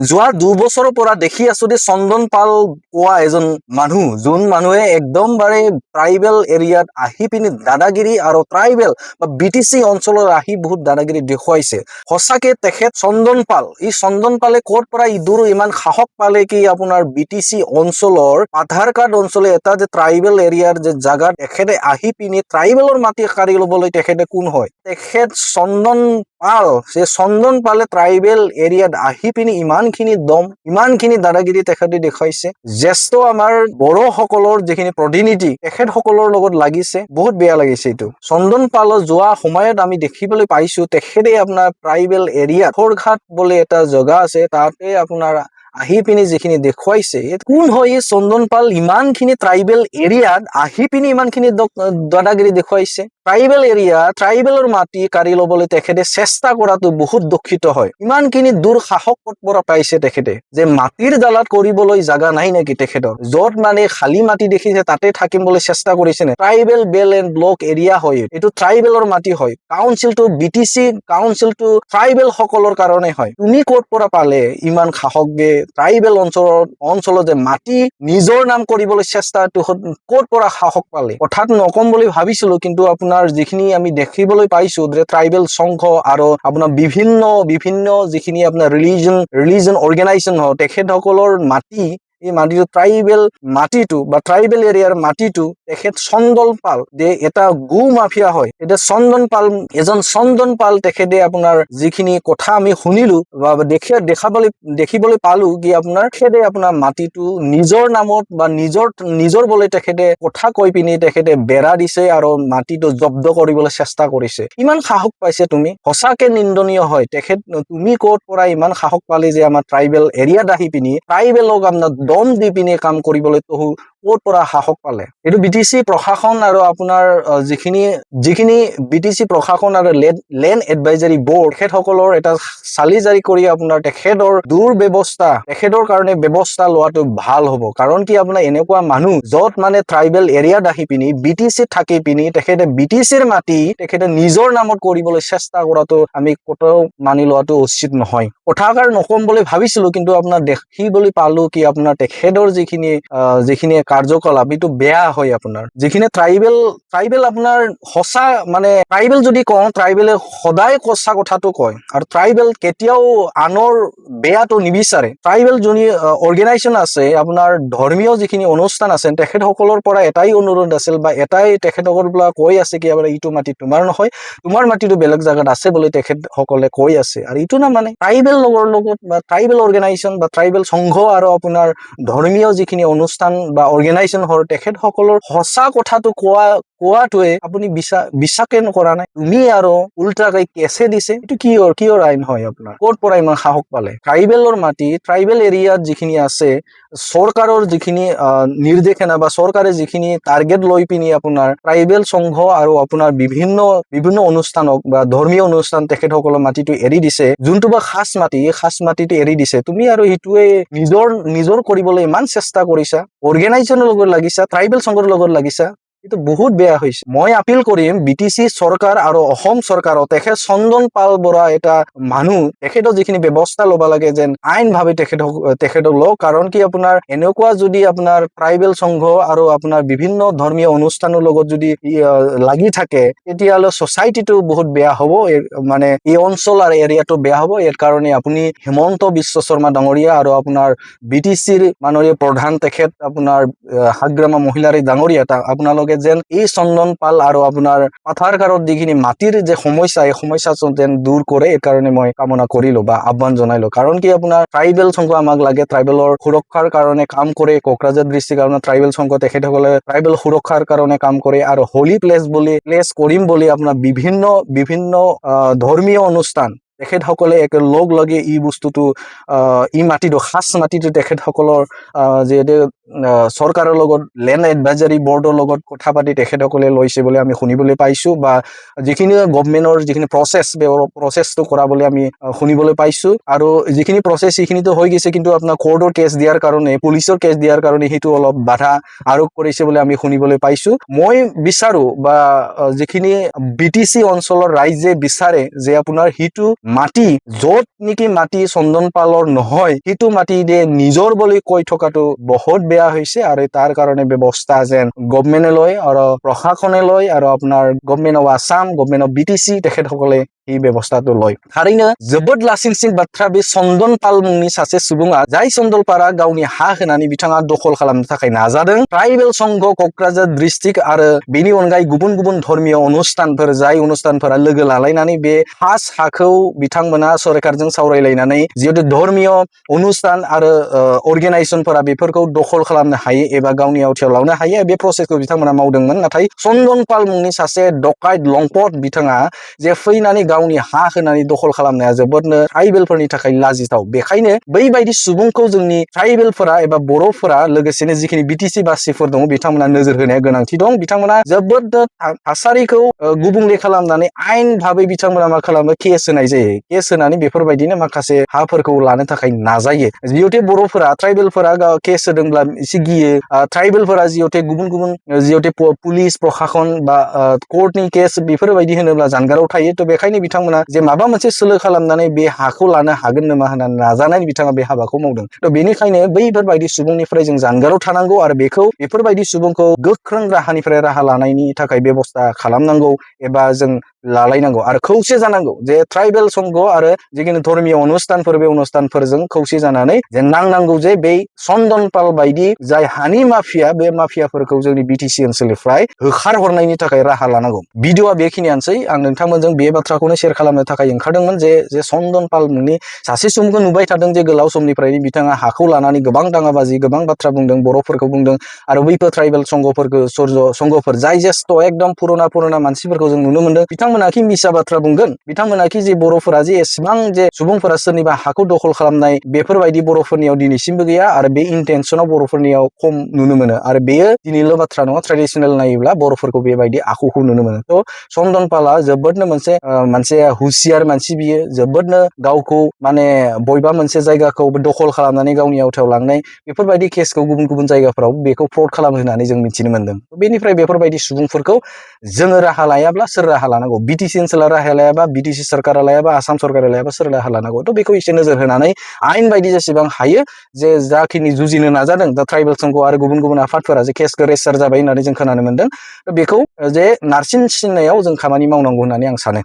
যোৱা 2 বছৰৰ পৰা দেখি আছো যে চন্দন পাল কোৱা এজন মানুহ, যোন মানুহে একদম বাৰে ট্ৰাইবেল এৰিয়াত আহি পিনি দাদাগিৰি আৰু ট্ৰাইবেল বা BTC অঞ্চলত আহি বহুত দাদাগিৰি দেখুৱাইছে। সঁচাকে তেখেত চন্দন পাল, এই চন্দন পালে ক'ৰ পৰা ইদুৰ ইমান সাহস পালে কি আপোনাৰ BTC অঞ্চলৰ আধাৰ কাৰ্ড অঞ্চলে এটা যে ট্ৰাইবেল এৰিয়াৰ যে জাগাত তেখেতে আহি পিনি ট্ৰাইবেলৰ মাটি কাঢ়ি ল'বলৈ তেখেতে কোন হয়? তেখেত চন্দন পাল, সে চন্দন পালে ট্ৰাইবেল এৰিয়াত আহি পিনি ইমানখিনি দম, ইমানখিনি দাদাগিৰি তেখেতে দেখুৱাইছে। জ্যেষ্ঠ আমাৰ বড়ো সকলৰ যিখিনি প্ৰতিনিধি তেখেতসকলৰ লগত লাগিছে, বহুত বেয়া লাগিছে এইটো। চন্দন পালৰ যোৱা সময়ত আমি দেখিবলৈ পাইছো তেখেতে আপোনাৰ ট্ৰাইবেল এৰিয়াত খৰঘাট বুলি এটা জগা আছে, তাতে আপোনাৰ আহি পিনি যিখিনি দেখুৱাইছে, কোন হয় এই চন্দন পাল? ইমানখিনি ট্ৰাইবেল এৰিয়াত আহি পিনি ইমানখিনি দাদাগিৰি দেখুৱাইছে। ট্ৰাইবেল এৰিয়া, ট্ৰাইবেলৰ মাটি কাঢ়ি ল'বলৈ তেখেতে চেষ্টা কৰাটো বহুত দুখিত হয়। ইমানখিনি দূৰ সাহস ক'ত পৰা পাইছে তেখেতে? যে মাটিৰ জালাত কৰিবলৈ জাগা নাই নেকি তেখেতৰ? য'ত মানে খালী মাটি দেখিছে তাতে থাকিবলৈ চেষ্টা কৰিছে নে? Tribal belt and block area হয়, এইটো ট্ৰাইবেলৰ মাটি হয়। কাউন্সিলটো BTC কাউন্সিলটো ট্ৰাইবেল সকলৰ কাৰণে হয়। তুমি ক'ত পৰা পালে ইমান সাহস যে ট্ৰাইবেল অঞ্চলত যে মাটি নিজৰ নাম কৰিবলৈ চেষ্টাটো ক'ত পৰা সাহস পালে? কথাটো নকম বুলি ভাবিছিলো, কিন্তু আপোনাৰ যিখিনি আমি দেখিবলৈ পাইছো যে ট্ৰাইবেল সংঘ আৰু আপোনাৰ বিভিন্ন যিখিনি আপোনাৰ ৰিলিজন অৰ্গেনাইজেশ্যন হয় তেখেতসকলৰ মাটি, এই মাটিটো ট্ৰাইবেল মাটিটো বা ট্ৰাইবেল এৰিয়াৰ মাটিটো তেখেত চন্দন পাল যে এটা গো মাফিয়া হয়। এতিয়া এজন চন্দন পাল তেখেতে আপোনাৰ যিখিনি কথা আমি শুনিলো বা দেখিবলৈ পালো কি আপোনাৰ তেখেতে আপোনাৰ মাটিটো নিজৰ নামত বা নিজৰ বলে তেখেতে কথা কৈ পিনি তেখেতে বেৰা দিছে আৰু মাটিটো জব্দ কৰিবলৈ চেষ্টা কৰিছে। ইমান সাহস পাইছে তুমি? সঁচাকে নিন্দনীয় হয়। তুমি ক'ত পৰা ইমান সাহস পালি যে আমাৰ ট্ৰাইবেল এৰিয়াত আহি পিনি ট্ৰাইবেলক আপোনাৰ দম দি পিনি কাম কৰিবলৈ ক'ত পৰা সাহস পালে? এইটো BTC প্ৰশাসন আৰু আপোনাৰ যিখিনি BTC প্ৰশাসন আৰু লেণ্ড এডভাইজাৰী বৰ্ড তেখেতসকলৰ এটা চালি জাৰি কৰি আপোনাৰ তেখেতৰ তেখেতৰ কাৰণে ব্যৱস্থা লোৱাটো ভাল হ'ব। কাৰণ কি আপোনাৰ এনেকুৱা মানুহ য'ত মানে ট্ৰাইবেল এৰিয়াত আহি পিনি BTC থাকি পিনি তেখেতে BTCৰ মাটি তেখেতে নিজৰ নামত কৰিবলৈ চেষ্টা কৰাটো আমি কতও মানি লোৱাটো উচিত নহয়। কথাষাৰ নকম বুলি ভাবিছিলো, কিন্তু আপোনাৰ দেখিবলৈ পালো কি আপোনাৰ তেখেতৰ যিখিনি কাৰ্যকলাপ এইটো বেয়া হয়। আপোনাৰ যিখিনি ট্ৰাইবেল আপোনাৰ সঁচা মানে ট্ৰাইবেল যদি কওঁ, ট্ৰাইবেলে সদায় সঁচা কথাটো কয় আৰু ট্ৰাইবেল কেতিয়াও আনৰ বেয়াটো নিবিচাৰে। ট্ৰাইবেল যোনি অৰ্গেনাইজেশ্যন আছে, আপোনাৰ ধৰ্মীয় যিখিনি অনুষ্ঠান আছে, তেখেতসকলৰ পৰা এটাই অনুৰোধ আছিল বা এটাই তেখেতসকলৰ পৰা কৈ আছে কি আপোনাৰ ইটো মাটি তোমাৰ নহয়, তোমাৰ মাটিটো বেলেগ জাগাত আছে বুলি তেখেতসকলে কৈ আছে। আৰু ইটো না মানে ট্ৰাইবেল লগৰ লগত বা ট্ৰাইবেল অৰ্গেনাইজেশ্যন বা ট্ৰাইবেল সংঘ আৰু আপোনাৰ ধৰ্মীয় যিখিনি অনুষ্ঠান বা অৰ্গেনাইজেশ্যন হয় তেখেতসকলৰ সঁচা কথাটো কোৱাটোৱে আপুনি বিশ্বাসে নকৰা নাই। তুমি আৰু উল্টাকৈ কেছে দিছে। এইটো কিহৰ আইন হয়? আপোনাৰ ক'ত পৰা ইমান সাহস পালে? ট্ৰাইবেলৰ মাটি, ট্ৰাইবেল এৰিয়াত যিখিনি আছে, চৰকাৰৰ যিখিনি নিৰ্দেশনা বা চৰকাৰে যিখিনি টাৰ্গেট লৈ পিনি আপোনাৰ ট্ৰাইবেল সংঘ আৰু আপোনাৰ বিভিন্ন অনুষ্ঠানক বা ধৰ্মীয় অনুষ্ঠান তেখেতসকলৰ মাটিটো এৰি দিছে, যোনটো বা খাস মাটি, এই খাস মাটিটো এৰি দিছে। তুমি আৰু সেইটোৱে নিজৰ কৰিবলৈ ইমান চেষ্টা কৰিছা, অৰ্গেনাইজেশ্যনৰ লগত লাগিছা, ট্ৰাইবেল সংঘৰ লগত লাগিছা। এইটো বহুত বেয়া হৈছে। মই আপিল কৰিম BTC চৰকাৰ আৰু অসম চৰকাৰক, তেখেত চন্দন পাল বৰা এটা মানুহ, তেখেতৰ যিখিনি ব্যৱস্থা ল'ব লাগে যেন আইন ভাবে তেখেতক লওক। কাৰণ কি আপোনাৰ এনেকুৱা যদি আপোনাৰ ট্ৰাইবেল সংঘ আৰু আপোনাৰ বিভিন্ন ধৰ্মীয় অনুষ্ঠানৰ লগত যদি লাগি থাকে, তেতিয়াহ'লে ছচাইটিটো বহুত বেয়া হ'ব। মানে এই অঞ্চল আৰু এৰিয়াটো বেয়া হ'ব। ইয়াৰ কাৰণে আপুনি হিমন্ত বিশ্ব শৰ্মা ডাঙৰীয়া আৰু আপোনাৰ BTCৰ মাননীয় প্ৰধান তেখেত আপোনাৰ হাগ্ৰামা মহিলাৰী ডাঙৰীয়া, আপোনালোকে যেন এই চন্দন পাল আৰু আপোনাৰ পাথাৰকাৰত যিখিনি মাটিৰ যে সমস্যা, এই সমস্যা যেন দূৰ কৰে, এই কাৰণে মই কামনা কৰিলো বা আহ্বান জনাইলো। কাৰণ কি আপোনাৰ ট্ৰাইবেল সংঘ আমাক লাগে, ট্ৰাইবেলৰ সুৰক্ষাৰ কাৰণে কাম কৰে। কোকৰাঝাৰ ডিষ্ট্ৰিক্ট আপোনাৰ ট্ৰাইবেল সংঘ তেখেতসকলে ট্ৰাইবেল সুৰক্ষাৰ কাৰণে কাম কৰে আৰু হোলি প্লেচ কৰিম বুলি আপোনাৰ বিভিন্ন ধৰ্মীয় অনুষ্ঠান তেখেতসকলে লগ লাগি এই বস্তুটো ই মাটিটো খাস মাটিটো তেখেতসকলৰ যিহেতু চৰকাৰৰ লগত লেণ্ড এডভাইজাৰী বৰ্ডৰ লগত কথা পাতি তেখেতসকলে লৈছে বুলি আমি শুনিবলৈ পাইছো, বা যিখিনি গভৰ্ণমেণ্টৰ যিখিনি প্ৰচেছটো কৰাবলৈ আমি শুনিবলৈ পাইছো। আৰু যিখিনি প্ৰচেছ সেইখিনিতো হৈ গৈছে, কিন্তু আপোনাৰ কোৰ্টৰ কেছ দিয়াৰ কাৰণে, পুলিচৰ কেছ দিয়াৰ কাৰণে সেইটো অলপ বাধা আৰোপ কৰিছে বুলি আমি শুনিবলৈ পাইছো। মই বিচাৰো বা যিখিনি BTC অঞ্চলৰ ৰাইজে বিচাৰে যে আপোনাৰ সিটো মাটি য'ত নেকি মাটি চন্দন পালৰ নহয় সেইটো মাটি দিয়ে নিজৰ বুলি কৈ থকাটো বহুত বেয়া হৈছে আৰু তাৰ কাৰণে ব্যৱস্থা যেন গভৰ্ণমেণ্টে লয় আৰু প্ৰশাসনে লয় আৰু আপোনাৰ government of Assam government of BTC তেখেতসকলে এই ব্যৱস্থাটো লয় थारैनो जोबोद लासिंसिं बाथ्रा बे चन्दन पाल मुंनि सासे सुबुङा जाय चन्दलपारा गावनि हा होनानै बिथाङा दखल खालामनो थाखाय नाजादों ट्राइबेल संघ क'क्राझार डिस्ट्रिक्ट आरो बेनि अनगायै गुबुन गुबुन धर्मीय अनुष्ठानफोर जाय अनुष्ठानफोरा लोगो लालायनानै बे हाखौ बिथांमोना सरकारजों सावरायलायनानै जिहेतु धर्मीय अनुष्ठान आरो अर्गेनाइजेशनफोरा बेफोरखौ दखल खालामनो हायो एबा गावनि आवथायाव लानो हायो बे प्रसेसखौ बिथांमोना मावदोंमोन नाथाय चन्दन पाल मुंनि सासे डकाइट लंपट बिथाङा जे फैनानै गावनि हा होनानै दखल खालामनाया जोबोदनो ट्राइबेलफोरनि थाखाय लाजिथाव बेखायनो बैबायदि सुबुंखौ जोंनि ट्राइबेलफोरा एबा बर'फोरा लोगोसेनो जिखिनि बिटिसि बासिफोर दङ बिथांमोना नोजोर होनाया गोनांथि दं बिथांमोना जोबोद थासारिखौ गुबुंले खालामनानै आयेन भाबै बिथांमोना मा खालामो केस होनाय जायो केस होनानै बेफोरबायदिनो माखासे हाफोरखौ लानो थाखाय नाजायो जिहेतु बर'फोरा ट्राइबेलफोरा केस होदोंब्ला एसे गियो ट्राइबेलफोरा जिहेतु गुबुन गुबुन जिहेतु पुलिस प्रशासन बा कोर्टनि केस बेफोरबायदि होनोब्ला जानगाराव थायो थ' बेखायनो बिथांमोना जे माबा मोनसे सोलो खालामनानै बे हाखौ लानो हागोन नामा होननानै नाजानानै बिथाङा बे हाबाखौ मावदों थ' बेनिखायनो बैफोरबायदि सुबुंनिफ्राय जों जानगाराव थानांगौ आरो बेफोरबायदि सुबुंखौ गोख्रों राहानिफ्राय राहा लानायनि थाखाय बेबस्था खालामनांगौ एबा जों लालायनांगौ आरो खौसे जानांगौ जे ट्राइबेल संघ आरो जिखिनि धर्मीय अनुष्ठानफोर बे अनुष्ठानफोरजों खौसे जानानै जे नांनांगौ जे बै चन्दन पाल बायदि जाय हानि माफिया बे माफियाफोरखौ जोंनि बिटिसि ओनसोलनिफ्राय होखारहरनायनि थाखाय राहा लानांगौ भिडिअआ बेखिनियानोसै आं नोंथांमोनजों बे बाथ्राखौनो शेयार खालामनो थाखाय ओंखारदोंमोन जे चन्दन पाल मुंनि सासे सुबुंखौ नुबाय थादों जे गोलाव समनिफ्रायनो बिथाङा हाखौ लानानै गोबां दाङाबाजि गोबां बाथ्रा बुंदों बर'फोरखौ बुंदों आरो बैफोर ट्राइबेल संघफोर जाय जेस्थ' एकदम पुराना मानसिफोरखौ जों नुनो मोनदों बिथांमोनाखि मिसा बाथ्रा बुंगोन बिथांमोनाखि जे बर'फोरा जे एसेबां जे सुबुंफोरा सोरनिबा हाखौ दखल खालामनाय बेफोरबायदि बर'फोरनियाव दिनैसिमबो गैया आरो बे इन्टेनसनाव बर'फोरनियाव खम नुनो मोनो आरो बेयो दिनैल' बाथ्रा नङा ट्रेडिसनेल नायोब्ला बर'फोरखौ बेबायदि आखुखौ नुनो मोनो थ' चन्दन पालआ जोबोदनो मोनसे हुसियार मानसि बियो जोबोदनो गावखौ माने बबेबा मोनसे जायगाखौ दखल खालामनानै गावनि आवथायाव लांनाय बेफोरबायदि केसखौ गुबुन गुबुन जायगाफोराव बेखौ फ्रड खालामो होननानै जों मिथिनो मोनदों बेनिफ्राय बेफोरबायदि सुबुंफोरखौ जोङो राहा लायाब्ला सोर राहा लानांगौ बिटिसि ओनसोला राहा लायाबा बिटिसि सरकारा लायाबा आसाम सरकारा लायाबा सोर राहा लानांगौ थ' बेखौ एसे नोजोर होनानै आयेन बायदि जेसेबां हायो जे जाखिनि जुजिनो नाजादों दा ट्राइबेल संघ आरो गुबुन गुबुन आफादफोरा जे केसखौ रेजिस्टार जाबाय होननानै जों खोनानो मोनदों बेखौ जे नारसिननायाव जों खामानि मावनांगौ होननानै आं सानो